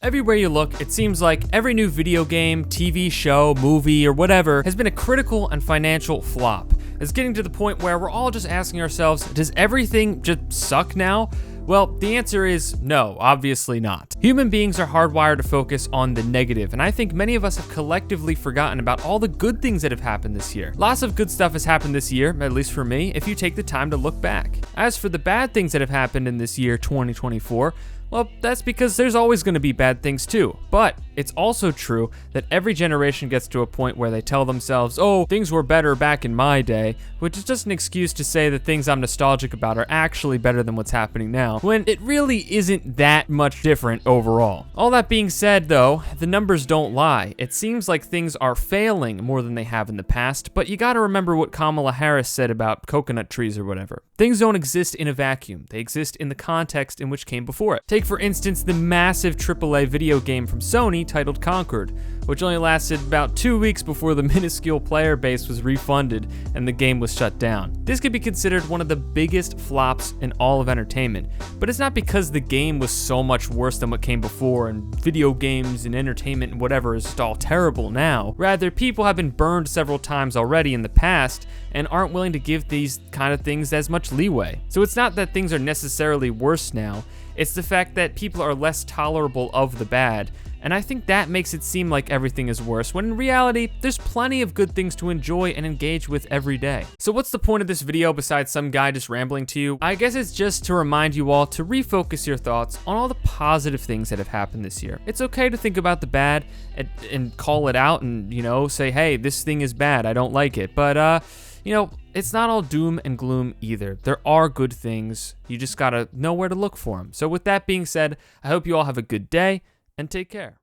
Everywhere you look, it seems like every new video game, TV show, movie, or whatever has been a critical and financial flop. It's getting to the point where we're all just asking ourselves, does everything just suck now? Well, the answer is no, obviously not. Human beings are hardwired to focus on the negative, and I think many of us have collectively forgotten about all the good things that have happened this year. Lots of good stuff has happened this year, at least for me, if you take the time to look back. As for the bad things that have happened in this year, 2024, well, that's because there's always going to be bad things too. But it's also true that every generation gets to a point where they tell themselves, oh, things were better back in my day, which is just an excuse to say that things I'm nostalgic about are actually better than what's happening now, when it really isn't that much different overall. All that being said though, the numbers don't lie. It seems like things are failing more than they have in the past, but you gotta remember what Kamala Harris said about coconut trees or whatever. Things don't exist in a vacuum. They exist in the context in which came before it. Take for instance the massive AAA video game from Sony titled Concord, which only lasted about 2 weeks before the minuscule player base was refunded and the game was shut down. This could be considered one of the biggest flops in all of entertainment, but it's not because the game was so much worse than what came before and video games and entertainment and whatever is just all terrible now. Rather, people have been burned several times already in the past and aren't willing to give these kind of things as much leeway. So it's not that things are necessarily worse now, it's the fact that people are less tolerable of the bad, and I think that makes it seem like everything is worse, when in reality, there's plenty of good things to enjoy and engage with every day. So what's the point of this video besides some guy just rambling to you? I guess it's just to remind you all to refocus your thoughts on all the positive things that have happened this year. It's okay to think about the bad and call it out and, say, hey, this thing is bad, I don't like it, but it's not all doom and gloom either. There are good things. You just gotta know where to look for them. So with that being said, I hope you all have a good day and take care.